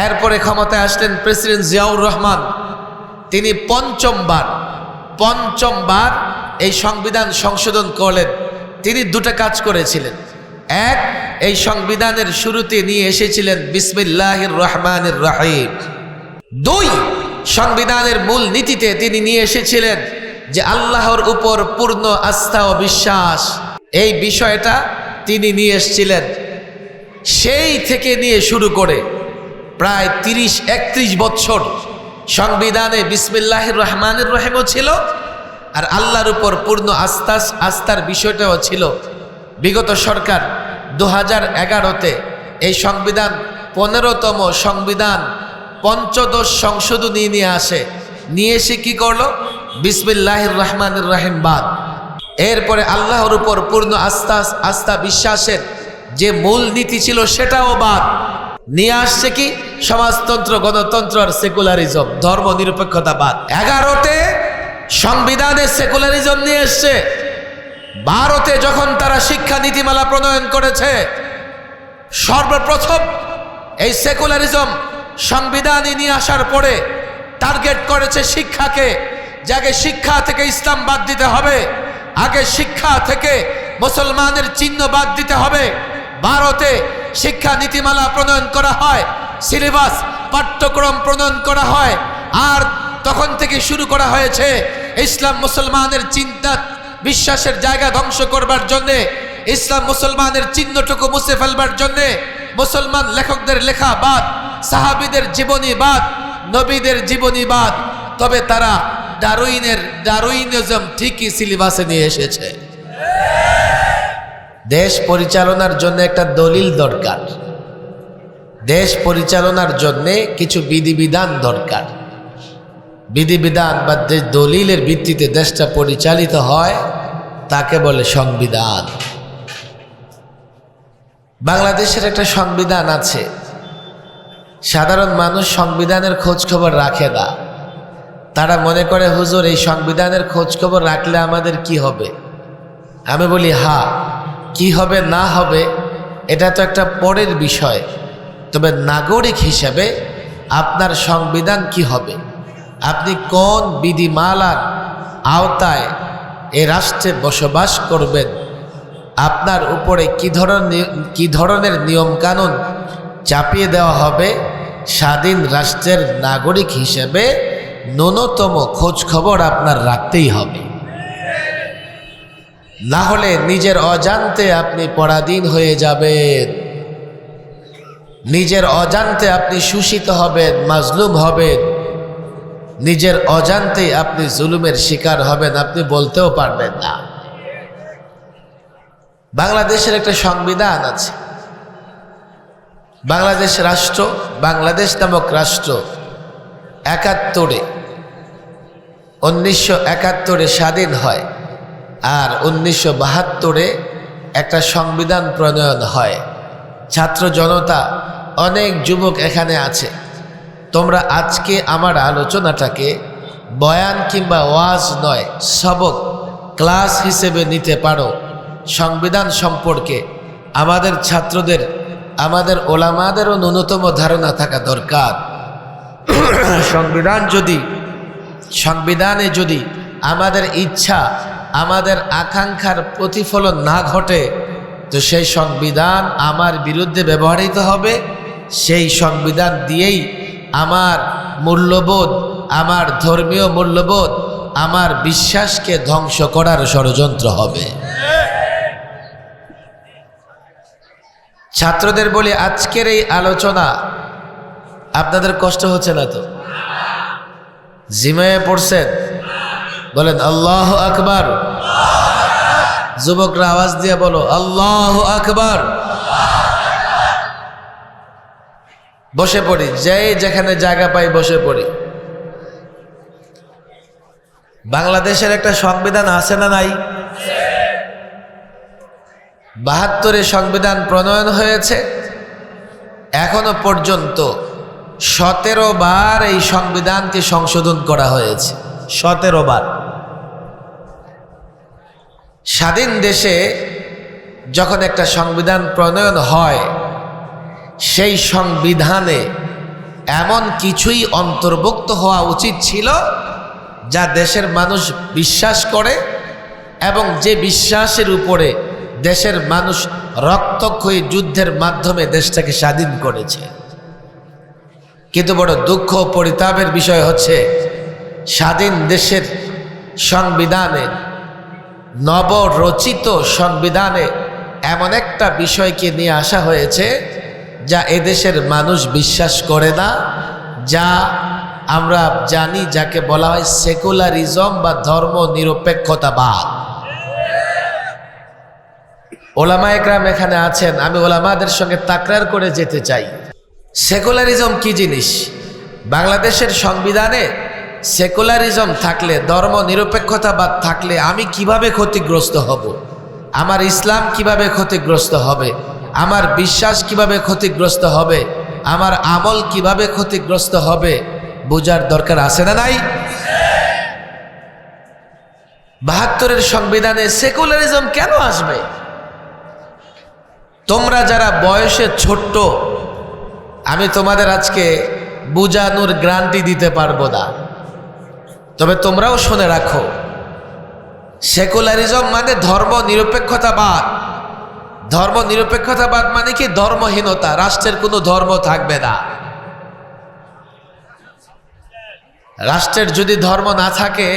এরপরে ক্ষমতায় আসলেন প্রেসিডেন্ট জিয়াউর রহমান। তিনি পঞ্চমবার এই সংবিধান সংশোধন করলেন। তিনি দুটো কাজ করেছিলেন। এক, এই সংবিধানের শুরুতে নিয়ে এসেছিলেন বিসমিল্লাহির রহমানির রহিম। দুই, সংবিধানের মূল নীতিতে তিনি নিয়ে এসেছিলেন যে আল্লাহর উপর পূর্ণ আস্থা ও বিশ্বাস। এই বিষয়টা তিনি নিয়ে এসেছিলেন। সেই থেকে নিয়ে শুরু করে প্রায় 30-31 বছর সংবিধানে বিসমিল্লাহির রহমানির রহিমও ছিল, আর আল্লাহর উপর পূর্ণ আস্থার বিষয়টাও ছিল। বিগত সরকার 2011-তে এই সংবিধান 15তম সংবিধান পঞ্চদশ সংশোধনী নিয়ে এসে কি করলো? বিসমিল্লাহির রহমানির রহিম বাদ। এরপরে আল্লাহর উপর পূর্ণ আস্থা বিশ্বাসের যে মূল নীতি ছিল সেটাও বাদ নিয়ে আসছে কি? সমাজতন্ত্র, গণতন্ত্র আর সেকুলারিজম, ধর্ম নিরপেক্ষতাবাদ। 11তে সংবিধানে সেকুলারিজম নিয়ে এসছে। 12তে যখন তারা শিক্ষা নীতিমালা প্রণয়ন করেছে, সর্বপ্রথম এই সেকুলারিজম সংবিধানে নিয়ে আসার পরে টার্গেট করেছে শিক্ষাকে, যে আগে শিক্ষা থেকে ইসলাম বাদ দিতে হবে, আগে শিক্ষা থেকে মুসলমানের চিহ্ন বাদ দিতে হবে। 12তে শিক্ষা নীতিমালা প্রণয়ন করা হয়, সিলেবাস পাঠ্যক্রম প্রণয়ন করা হয়, আর তখন থেকে শুরু করা হয়েছে ইসলাম মুসলমানের চিন্তা বিশ্বাসের জায়গা ধ্বংস করবার জন্যে, ইসলাম মুসলমানের চিহ্নটুকু মুছে ফেলবার জন্যে মুসলমান লেখকদের লেখা বাদ, সাহাবীদের জীবনী বাদ, নবীদের জীবনী বাদ। তবে তারা ডারউইনিজম ঠিকই সিলেবাসে নিয়ে এসেছে। দেশ পরিচালনার জন্য একটা দলিল দরকার, দেশ পরিচালনার জন্য কিছু বিধিবিধান দরকার। বিধিবিধান বা দলিলের ভিত্তিতে দেশটা পরিচালিত হয়, তাকে বলে সংবিধান। বাংলাদেশের একটা সংবিধান আছে, সাধারণ মানুষ সংবিধানের খোঁজ খবর রাখে না। তারা মনে করে হুজুর এই সংবিধানের খোঁজ খবর রাখলে আমাদের কি হবে? আমি বলি হ্যাঁ, কি হবে না হবে এটা তো একটা পরের বিষয়, তবে নাগরিক হিসেবে আপনার সংবিধান কি হবে, আপনি কোন বিধিমালার আওতায় এ রাষ্ট্রে বসবাস করবেন, আপনার উপরে কি ধরনের নিয়মকানুন চাপিয়ে দেওয়া হবে, স্বাধীন রাষ্ট্রের নাগরিক হিসেবে ন্যূনতম খোঁজ খবর আপনার রাখতেই হবে। না হলে নিজের অজান্তে আপনি পরাধীন হয়ে যাবেন, নিজের অজান্তে আপনি শোষিত হবেন, মাজলুম হবেন, নিজের অজান্তে আপনি জুলুমের শিকার হবেন, আপনি বলতেও পারবেন না। বাংলাদেশের একটা সংবিধান আছে, বাংলাদেশ রাষ্ট্র, বাংলাদেশ নামক রাষ্ট্র 1971 স্বাধীন হয়, আর 1972 একটা সংবিধান প্রণয়ন হয়। ছাত্র জনতা, অনেক যুবক এখানে আছে, তোমরা আজকে আমার আলোচনাটাকে বয়ান কিংবা ওয়াজ নয়, সবক ক্লাস হিসেবে নিতে পারো। সংবিধান সম্পর্কে আমাদের ছাত্রদের, আমাদের ওলামাদেরও ন্যূনতম ধারণা থাকা দরকার। সংবিধানে যদি আমাদের ইচ্ছা, আমাদের আকাঙ্ক্ষার প্রতিফলন না ঘটে, তো সেই সংবিধান আমার বিরুদ্ধে ব্যবহৃত হবে। সেই সংবিধান দিয়েই আমার মূল্যবোধ, আমার ধর্মীয় মূল্যবোধ, আমার বিশ্বাসকে ধ্বংস করার ষড়যন্ত্র হবে। ছাত্রদের বলি, আজকের এই আলোচনা আপনাদের কষ্ট হচ্ছে না তো? জিমায়ে পড়ছেন? বলেন আল্লাহু আকবার। যুবকরা আওয়াজ দিয়ে বলো আল্লাহু আকবার। বসে পড়ি, যেখানে জায়গা পাই বসে পড়ি। বাংলাদেশের একটা সংবিধান আছে না নাই? 72-এ সংবিধান প্রণয়ন হয়েছে। এখনো পর্যন্ত 17 বার এই সংবিধানকে সংশোধন করা হয়েছে। 17 বার। স্বাধীন দেশে যখন একটা সংবিধান প্রণয়ন হয়, সেই সংবিধানে এমন কিছুই অন্তর্ভুক্ত হওয়া উচিত ছিল যা দেশের মানুষ বিশ্বাস করে এবং যে বিশ্বাসের উপরে দেশের মানুষ রক্তক্ষয়ী যুদ্ধের মাধ্যমে দেশটাকে স্বাধীন করেছে। কিন্তু বড় দুঃখ পরিতাপের বিষয় হচ্ছে স্বাধীন দেশের সংবিধানে, নবরচিত সংবিধানে এমন একটা বিষয়কে নিয়ে আসা হয়েছে যা এদেশের মানুষ বিশ্বাস করে না, যা আমরা জানি যাকে বলা হয় সেকুলারিজম বা ধর্ম নিরপেক্ষতাবাদ। ওলামা একরাম এখানে আছেন, আমি ওলামাদের সঙ্গে তাকরার করে যেতে চাই। সেকুলারিজম কি জিনিস? বাংলাদেশের সংবিধানে সেকুলারিজম থাকলে, ধর্ম নিরপেক্ষতাবাদ থাকলে আমি কিভাবে ক্ষতিগ্রস্ত হব, আমার ইসলাম কিভাবে ক্ষতিগ্রস্ত হবে, আমার বিশ্বাস কিভাবে ক্ষতিগ্রস্ত হবে, আমার আমল কিভাবে ক্ষতিগ্রস্ত হবে, বোঝার দরকার আছে না নাই? ৭২-এর সংবিধানে সেকুলারিজম কেন আসবে? তোমরা যারা বয়সে ছোট্ট, আমি তোমাদের আজকে বুঝানোর গ্যারান্টি দিতে পারবো না, তবে তোমরাও শুনে রাখো, সেকুলারিজম মানে ধর্ম নিরপেক্ষতাবাদ। ধর্ম নিরপেক্ষতাবাদ মানে কি? ধর্মহীনতা, রাষ্ট্রের কোনো ধর্ম থাকবে না। রাষ্ট্রের যদি ধর্ম না থাকে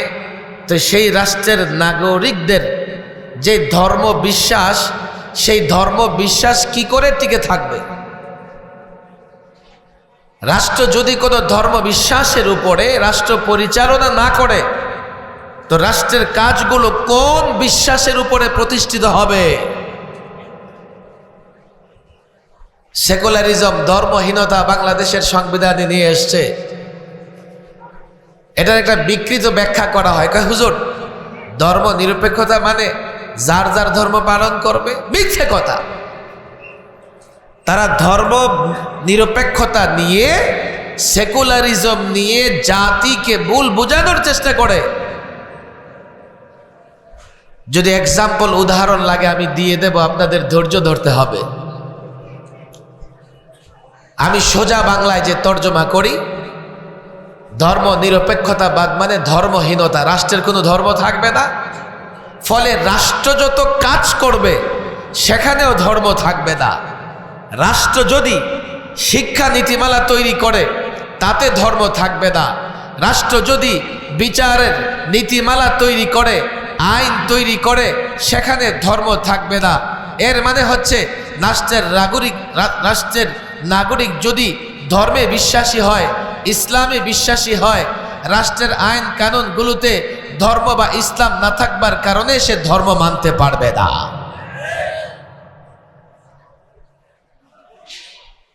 তো সেই রাষ্ট্রের নাগরিকদের যে ধর্ম বিশ্বাস, সেই ধর্ম বিশ্বাস কি করে টিকে থাকবে? রাষ্ট্র যদি কোনো ধর্ম বিশ্বাসের উপরে রাষ্ট্র পরিচালনা না করে তো রাষ্ট্রের কাজগুলো কোন বিশ্বাসের উপরে প্রতিষ্ঠিত হবে? সেকুলারিজম, ধর্মহীনতা বাংলাদেশের সংবিধানে নিয়ে এসছে। এটার একটা বিকৃত ব্যাখ্যা করা হয়, হুজুর ধর্ম নিরপেক্ষতা মানে যার যার ধর্ম পালন করবে। মিথ্যে কথা। তারা ধর্ম নিরপেক্ষতা নিয়ে, সেকুলারিজম নিয়ে জাতিকে ভুল বোঝানোর চেষ্টা করে। যদি এক্সাম্পল, উদাহরণ লাগে আমি দিয়ে দেব, আপনাদের ধৈর্য ধরতে হবে। আমি সোজা বাংলায় যে তর্জমা করি, ধর্ম নিরপেক্ষতাবাদ মানে ধর্মহীনতা, রাষ্ট্রের কোনো ধর্ম থাকবে না, ফলে রাষ্ট্র যত কাজ করবে সেখানেও ধর্ম থাকবে না। রাষ্ট্র যদি শিক্ষা নীতিমালা তৈরি করে তাতে ধর্ম থাকবে না। রাষ্ট্র যদি বিচারের নীতিমালা তৈরি করে, আইন তৈরি করে, সেখানে ধর্ম থাকবে না। এর মানে হচ্ছে রাষ্ট্রের নাগরিক যদি ধর্মে বিশ্বাসী হয়, ইসলামে বিশ্বাসী হয়, রাষ্ট্রের আইন কানুনগুলোতে ধর্ম বা ইসলাম না থাকবার কারণে সে ধর্ম মানতে পারবে না।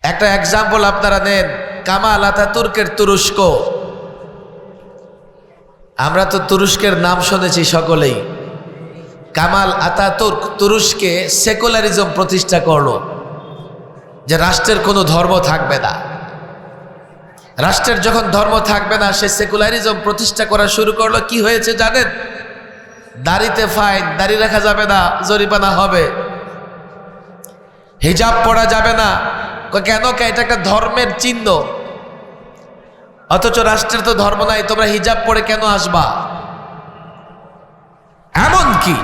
একটা এক্সাম্পল আপনারা নেন, কামাল আতাতুর্কের তুরস্ক। আমরা তো তুরস্কের নাম শুনেছি সকলেই। কামাল আতাতুর্ক তুরস্কে সেকুলারিজম প্রতিষ্ঠা করলো, যে রাষ্ট্রের কোনো ধর্ম থাকবে না। রাষ্ট্রের যখন ধর্ম থাকবে না, সে সেকুলারিজম প্রতিষ্ঠা করা শুরু করলো। কি হয়েছে জানেন? দাড়িতে ফাইন, দাড়ি রাখা যাবে না, জরিমানা হবে। হিজাব পরা যাবে না। কেন? এটা একটা ধর্মের চিহ্ন, অথচ রাষ্ট্রের তো ধর্ম নাই, তোমরা হিজাব পরে কেন আসবা? এমনকি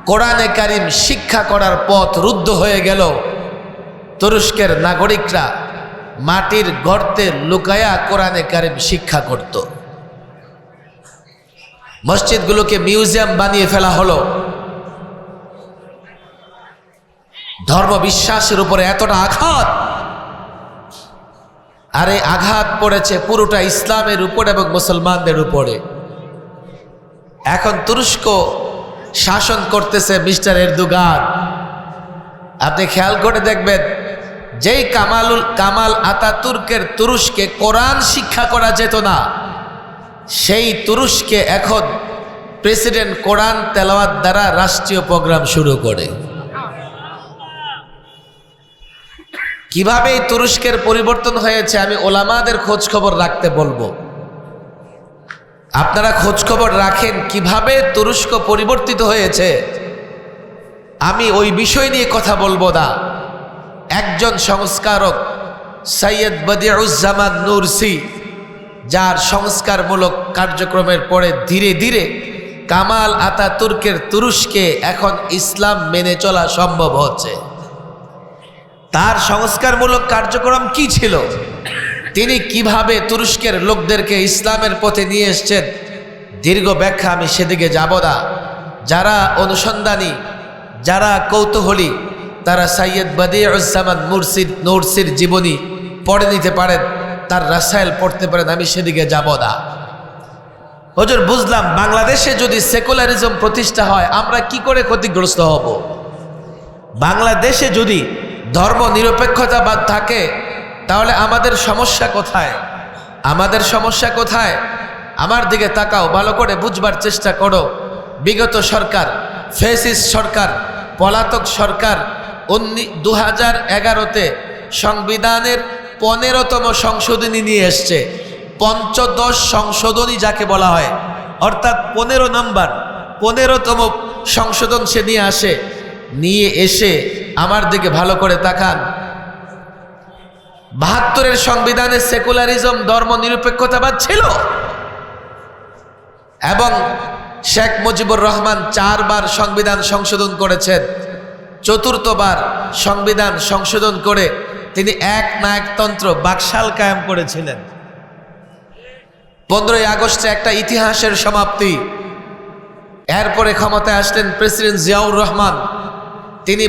কোরআনে কারিম শিক্ষা করার পথ রুদ্ধ হয়ে গেল। তুরস্কের নাগরিকরা মাটির গর্তে লুকায়া কোরআনে কারিম শিক্ষা করত। মসজিদগুলোকে মিউজিয়াম বানিয়ে ফেলা হলো। ধর্ম বিশ্বাসের উপরে এতটা আঘাত, আর এই আঘাত পড়েছে পুরোটা ইসলামের উপর এবং মুসলমানদের উপরে। এখন তুরস্ক শাসন করতেছে মিস্টার এরদোগান। আপনি খেয়াল করে দেখবেন, যেই কামাল আতাতুর্কের তুরস্কে কোরআন শিক্ষা করা যেত না, সেই তুরস্কে এখন প্রেসিডেন্ট কোরআন তেলাওয়াত দ্বারা রাষ্ট্রীয় প্রোগ্রাম শুরু করে। কিভাবে এই তুরস্কের পরিবর্তন হয়েছে আমি ওলামাদের খোঁজ খবর রাখতে বলবো। আপনারা খোঁজ খবর রাখেন কিভাবে তুরস্ক পরিবর্তিত হয়েছে। আমি ওই বিষয় নিয়ে কথা বলবো না। একজন সংস্কারক সৈয়দ বদিউজ্জামান নুরসি, যার সংস্কারমূলক কার্যক্রমের পরে ধীরে ধীরে কামাল আতাতুর্কের তুরস্কে এখন ইসলাম মেনে চলা সম্ভব হচ্ছে। তার সংস্কারমূলক কার্যক্রম কি ছিল, তিনি কিভাবে তুরস্কের লোকদেরকে ইসলামের পথে নিয়ে এসছেন, দীর্ঘ ব্যাখ্যা আমি সেদিকে যাব না। যারা অনুসন্ধানী, যারা কৌতূহলী, তারা সৈয়দ বদিউজ্জামান নুরসির জীবনী পড়ে নিতে পারেন, তার রাসায়েল পড়তে পারেন, আমি সেদিকে যাব না। হুজুর, বুঝলাম বাংলাদেশে যদি সেকুলারিজম প্রতিষ্ঠা হয় আমরা কি করে ক্ষতিগ্রস্ত হব। বাংলাদেশে যদি ধর্ম নিরপেক্ষতাবাদ থাকে তাহলে আমাদের সমস্যা কোথায়? আমাদের সমস্যা কোথায়? আমার দিকে তাকাও, ভালো করে বুঝবার চেষ্টা করো। বিগত সরকার, ফ্যাসিস্ট সরকার, পলাতক সরকার 2011-তে সংবিধানের 15তম সংশোধনী নিয়ে এসছে। পঞ্চদশ সংশোধনী যাকে বলা হয়, অর্থাৎ 15তম সংশোধন সে নিয়ে এসে আমার দিকে ভালো করে তাকান। 72-এর সংবিধানে সেকুলারিজম, ধর্ম নিরপেক্ষতাবাদ ছিল, এবং শেখ মুজিবুর রহমান 4 বার সংবিধান সংশোধন করেছেন। 4র্থবার সংবিধান সংশোধন করে তিনি এক নায়কতন্ত্র বাকশাল কায়েম করেছিলেন। 15ই আগস্টে একটা ইতিহাসের সমাপ্তি। এরপরে ক্ষমতায় আসলেন প্রেসিডেন্ট জিয়াউর রহমান। তিনি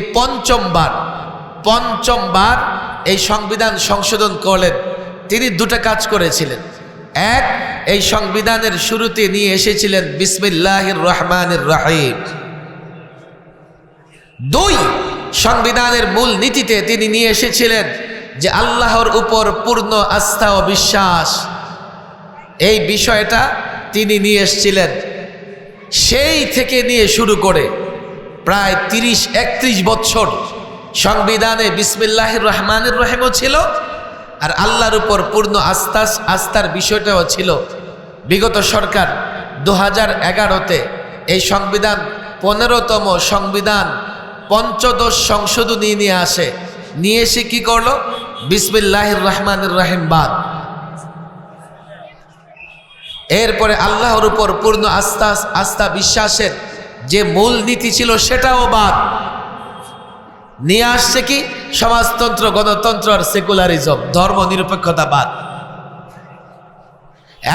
পঞ্চমবার এই সংবিধান সংশোধন করলেন। তিনি 2টা কাজ করেছিলেন। এক, এই সংবিধানের শুরুতে নিয়ে এসেছিলেন বিসমিল্লাহির রহমানির রহিম। 2, সংবিধানের মূল নীতিতে তিনি নিয়ে এসেছিলেন যে আল্লাহর উপর পূর্ণ আস্থা ও বিশ্বাস। এই বিষয়টা তিনি নিয়ে এসেছিলেন। সেই থেকে নিয়ে শুরু করে প্রায় 30-31 বছর সংবিধানে বিসমিল্লাহির রহমানির রহিমও ছিল, আর আল্লাহর উপর পূর্ণ আস্থার বিষয়টাও ছিল। বিগত সরকার 2011-তে এই সংবিধান 15তম সংবিধান পঞ্চদশ সংশোধনী নিয়ে এসে কি করলো? বিসমিল্লাহির রহমানির রহিম বাদ। এরপরে আল্লাহর উপর পূর্ণ আস্থা বিশ্বাসের যে মূল নীতি ছিল সেটাও বাদ। নিয়ে আসছে কি? সমাজতন্ত্র, গণতন্ত্র আর সেকুলারিজম, ধর্ম নিরপেক্ষতাবাদ।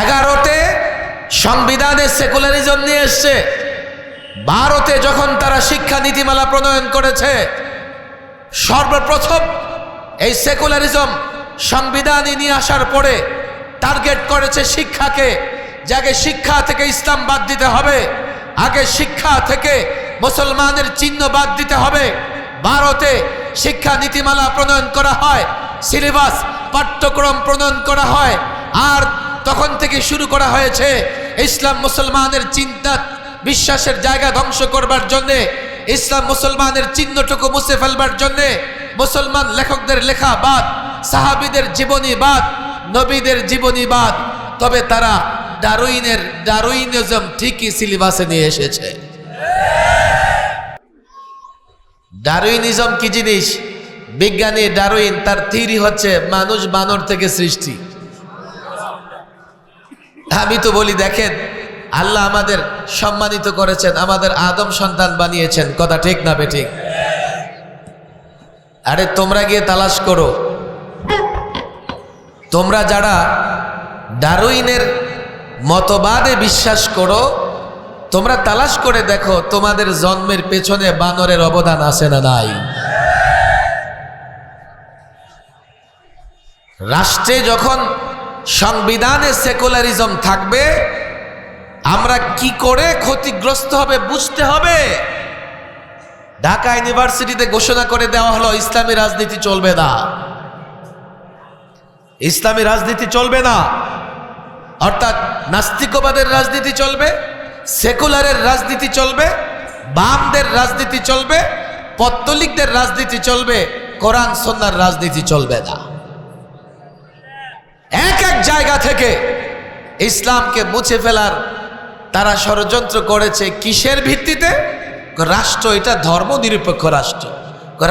11তে সংবিধানে সেকুলারিজম নিয়ে এসছে। 12তে যখন তারা শিক্ষা নীতিমালা প্রণয়ন করেছে, সর্বপ্রথম এই সেকুলারিজম সংবিধানে নিয়ে আসার পরে টার্গেট করেছে শিক্ষাকে, যে আগে শিক্ষা থেকে ইসলাম বাদ দিতে হবে, আগে শিক্ষা থেকে মুসলমানের চিহ্ন বাদ দিতে হবে। 12তে শিক্ষা নীতিমালা প্রণয়ন করা হয়, সিলেবাস পাঠ্যক্রম প্রণয়ন করা হয়, আর তখন থেকে শুরু করা হয়েছে ইসলাম মুসলমানের চিন্তা বিশ্বাসের জায়গা ধ্বংস করবার জন্যে, ইসলাম মুসলমানের চিহ্নটুকু মুছে ফেলবার জন্যে মুসলমান লেখকদের লেখা বাদ, সাহাবীদের জীবনী বাদ, নবীদের জীবনী বাদ। তবে তারা ডারউইনিজম ঠিকই সিলেবাসে নিয়ে এসেছে। ডারউইনিজম কি জিনিস? বিজ্ঞানী ডারউইন, তার থিওরি হচ্ছে মানুষ বানর থেকে সৃষ্টি। আমি তো বলি, দেখেন আল্লাহ আমাদের সম্মানিত করেছেন, আমাদের আদম সন্তান বানিয়েছেন, কথা ঠিক না বেঠিক? আরে তোমরা গিয়ে তালাশ করো, তোমরা যারা ডারউইনের মতবাদে বিশ্বাস করো, তোমরা তালাশ করে দেখো তোমাদের জন্মের পেছনে বানরের অবদান আছে না নাই? রাষ্ট্রে যখন সংবিধানে সেকুলারিজম থাকবে, আমরা কি করে ক্ষতিগ্রস্ত হবে বুঝতে হবে। ঢাকা ইউনিভার্সিটিতে ঘোষণা করে দেওয়া হলো ইসলামী রাজনীতি চলবে না, ইসলামী রাজনীতি চলবে না, অর্থাৎ নাস্তিকবাদের রাজনীতি চলবে, সেকুলারের রাজনীতি চলবে, বামদের রাজনীতি চলবে, পত্তলিকদের রাজনীতি চলবে, কোরআন সুন্নাহর রাজনীতি চলবে না। এক জায়গা থেকে ইসলামকে মুছে ফেলার তারা ষড়যন্ত্র করেছে। কিসের ভিত্তিতে? রাষ্ট্র এটা ধর্ম নিরপেক্ষ রাষ্ট্র।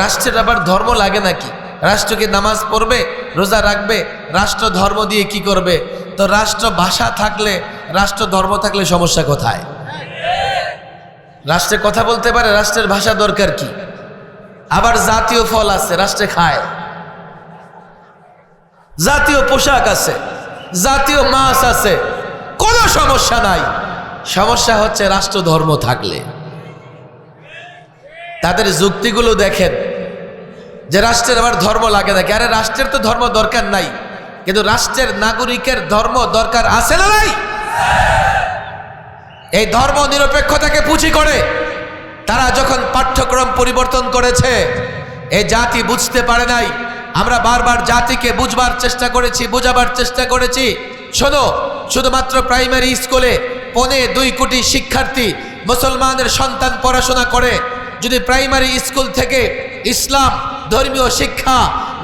রাষ্ট্রের আবার ধর্ম লাগে নাকি? রাষ্ট্র কি নামাজ পড়বে, রোজা রাখবে? রাষ্ট্র ধর্ম দিয়ে কি করবে? তো রাষ্ট্র ভাষা থাকলে, রাষ্ট্র ধর্ম থাকলে সমস্যা কোথায়? রাষ্ট্রে কথা বলতে পারে, রাষ্ট্রের ভাষা দরকার কি? আবার জাতীয় ফল আছে, রাষ্ট্রে খায়। জাতীয় পোশাক আছে, জাতীয় মাছ আছে, কোনো সমস্যা নাই। সমস্যা হচ্ছে রাষ্ট্র ধর্ম থাকলে। তাদের যুক্তিগুলো দেখেন যে রাষ্ট্রের আবার ধর্ম লাগে নাকি? আরে রাষ্ট্রের তো ধর্ম দরকার নাই, কিন্তু রাষ্ট্রের নাগরিকের ধর্ম দরকার আছে না নাই? এই ধর্ম নিরপেক্ষতাকে পুঁজি করে তারা যখন পাঠ্যক্রম পরিবর্তন করেছে, এই জাতি বুঝতে পারে নাই। আমরা বারবার জাতিকে বুঝবার চেষ্টা করেছি, বোঝাবার চেষ্টা করেছি। শোনো, শুধুমাত্র প্রাইমারি স্কুলে 2.25 কোটি শিক্ষার্থী মুসলমানের সন্তান পড়াশোনা করে। যদি প্রাইমারি স্কুল থেকে ইসলাম, ধর্মীয় শিক্ষা,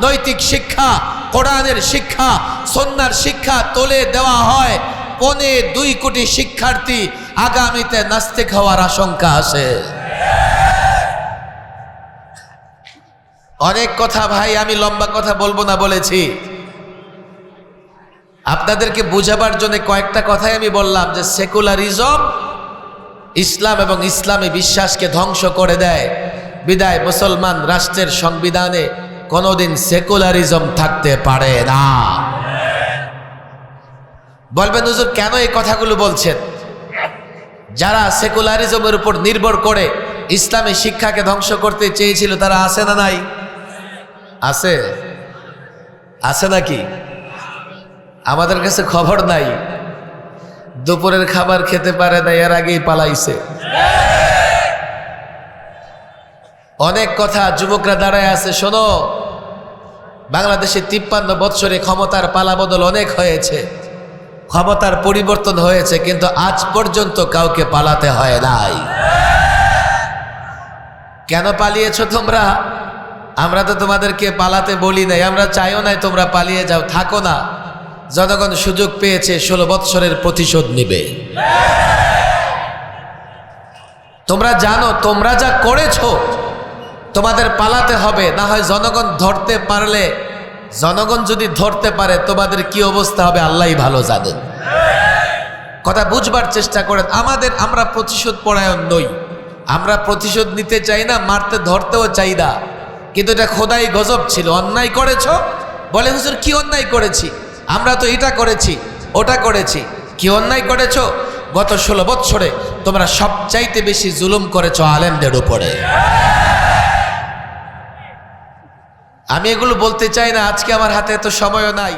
নৈতিক শিক্ষা, কোরআনের শিক্ষা, সুন্নাহর শিক্ষা তুলে দেওয়া হয়, 2.25 কোটি শিক্ষার্থী আগামীতে নাস্তিক হওয়ার আশঙ্কা আছে। অনেক কথা ভাই, আমি লম্বা কথা বলবো না বলেছি। আপনাদেরকে বোঝাবার জন্য কয়েকটা কথাই আমি বললাম যে সেকুলারিজম ইসলাম এবং ইসলামী বিশ্বাসকে ধ্বংস করে দেয়। বিদায় মুসলমান রাষ্ট্রের সংবিধানে কোনোদিন সেকুলারিজম থাকতে পারে না। বলবেন হুজুর কেন এই কথাগুলো বলছেন? যারা সেকুলারিজমের উপর নির্ভর করে ইসলামী শিক্ষাকে ধ্বংস করতে চেয়েছিল তারা আছে না নাই? আছে, আছে নাকি? আমাদের কাছে খবর নাই। দুপুরের খাবার খেতে পারে না, এর আগেই পালাইছে। অনেক কথা যুবকরা দাঁড়ায় আছে। শোনো, বাংলাদেশে 53 বৎসরে ক্ষমতার পালাবদল অনেক হয়েছে, ক্ষমতার পরিবর্তন হয়েছে, কিন্তু আজ পর্যন্ত কাউকে পালাতে হয় নাই। কেন পালিয়েছ তোমরা? আমরা তো তোমাদেরকে পালাতে বলি নাই, আমরা চাইও নাই তোমরা পালিয়ে যাও, থাকো না। জনগণ সুযোগ পেয়েছে, 16 বৎসরের প্রতিশোধ নিবে। তোমরা জানো তোমরা যা করেছো, তোমাদের পালাতে হবে। না হয় জনগণ ধরতে পারলে, জনগণ যদি ধরতে পারে তোমাদের কি অবস্থা হবে আল্লাহই ভালো জানেন। কথা বুঝবার চেষ্টা করেন। আমরা প্রতিশোধ পরায়ণ নই, আমরা প্রতিশোধ নিতে চাই না, মারতে ধরতেও চাই না। কিন্তু এটা খোদাই গজব ছিল। অন্যায় করেছ, বলে হুজুর কি অন্যায় করেছি? আমরা তো এটা করেছি, ওটা করেছি। কি অন্যায় করেছ? গত 16 বৎসরে তোমরা সবচাইতে বেশি জুলুম করেছ আলেমদের উপরে। আমি এগুলো বলতে চাই না, আজকে আমার হাতে এত সময়ও নাই।